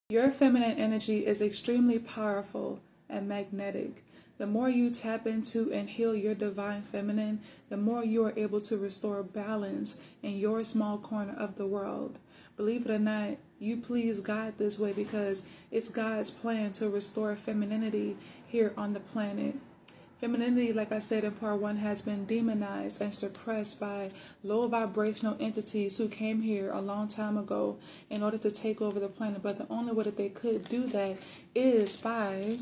Your feminine energy is extremely powerful and magnetic. The more you tap into and heal your divine feminine, the more you are able to restore balance in your small corner of the world. Believe it or not, you please God this way because it's God's plan to restore femininity here on the planet. Femininity, like I said in part 1, has been demonized and suppressed by low vibrational entities who came here a long time ago in order to take over the planet. But the only way that they could do that is by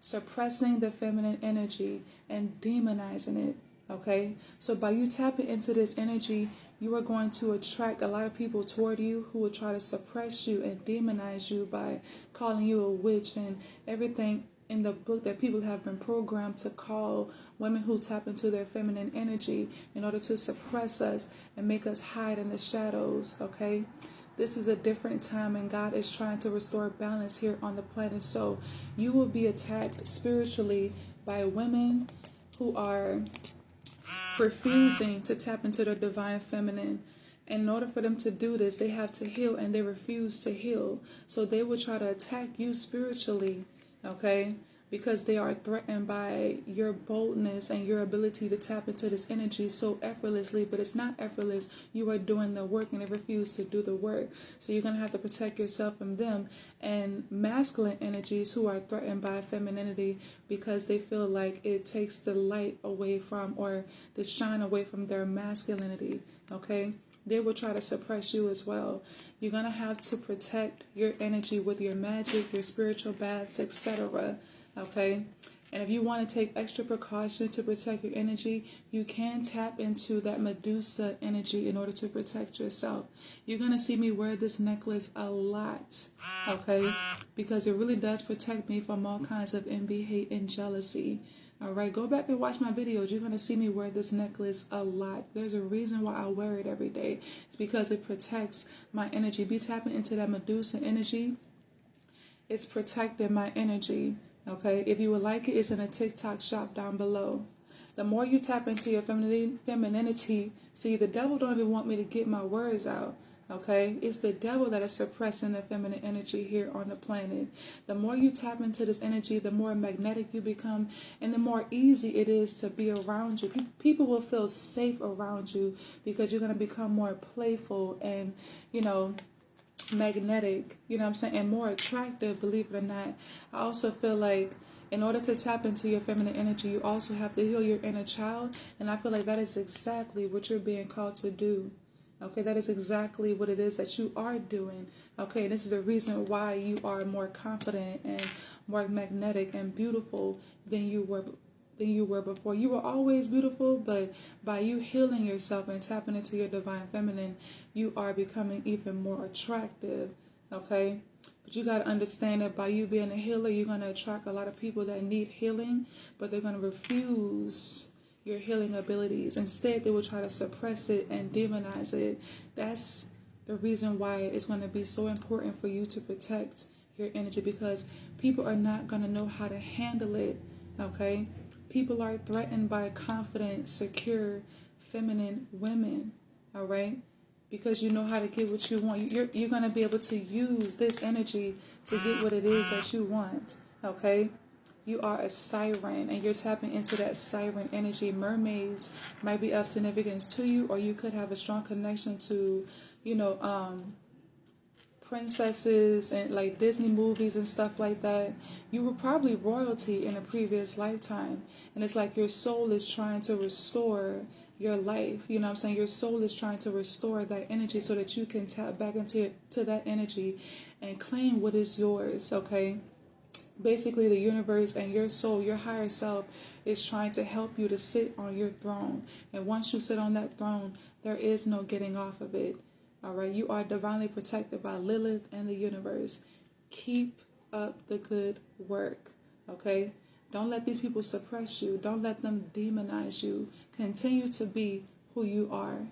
suppressing the feminine energy and demonizing it. Okay, so by you tapping into this energy, you are going to attract a lot of people toward you who will try to suppress you and demonize you by calling you a witch and everything in the book that people have been programmed to call women who tap into their feminine energy in order to suppress us and make us hide in the shadows. Okay, this is a different time and God is trying to restore balance here on the planet. So you will be attacked spiritually by women who are refusing to tap into their divine feminine. In order for them to do this, they have to heal, and they refuse to heal. So they will try to attack you spiritually, okay? Because they are threatened by your boldness and your ability to tap into this energy so effortlessly. But it's not effortless. You are doing the work and they refuse to do the work. So you're going to have to protect yourself from them. And masculine energies who are threatened by femininity because they feel like it takes the light away from, or the shine away from their masculinity, okay? They will try to suppress you as well. You're going to have to protect your energy with your magic, your spiritual baths, etc., okay? And if you want to take extra precaution to protect your energy, you can tap into that Medusa energy in order to protect yourself. You're going to see me wear this necklace a lot, okay? Because it really does protect me from all kinds of envy, hate, and jealousy. All right, go back and watch my videos. You're going to see me wear this necklace a lot. There's a reason why I wear it every day. It's because it protects my energy. Be tapping into that Medusa energy. It's protecting my energy. Okay, if you would like it, it's in a TikTok shop down below. The more you tap into your femininity, see, the devil don't even want me to get my words out. Okay, it's the devil that is suppressing the feminine energy here on the planet. The more you tap into this energy, the more magnetic you become, and the more easy it is to be around you. People will feel safe around you because you're going to become more playful and, magnetic, what I'm saying, and more attractive, believe it or not. I also feel like in order to tap into your feminine energy, you also have to heal your inner child, and I feel like that is exactly what you're being called to do. Okay, that is exactly what it is that you are doing. Okay, this is the reason why you are more confident and more magnetic and beautiful than you were before. You were always beautiful, but by you healing yourself and tapping into your divine feminine, you are becoming even more attractive. Okay, but you got to understand that by you being a healer, you're going to attract a lot of people that need healing, but they're going to refuse your healing abilities. Instead, they will try to suppress it and demonize it. That's the reason why it's going to be so important for you to protect your energy, because people are not going to know how to handle it. Okay, people are threatened by confident, secure, feminine women. All right, because you know how to get what you want. You're going to be able to use this energy to get what it is that you want. Okay, you are a siren and you're tapping into that siren energy. Mermaids might be of significance to you, or you could have a strong connection to, princesses and like Disney movies and stuff like that. You were probably royalty in a previous lifetime, and it's like your soul is trying to restore your life. You know what I'm saying? Your soul is trying to restore that energy so that you can tap back into that energy and claim what is yours. Okay, basically the universe and your soul, your higher self, is trying to help you to sit on your throne, and once you sit on that throne, there is no getting off of it. All right, you are divinely protected by Lilith and the universe. Keep up the good work. Okay, don't let these people suppress you. Don't let them demonize you. Continue to be who you are.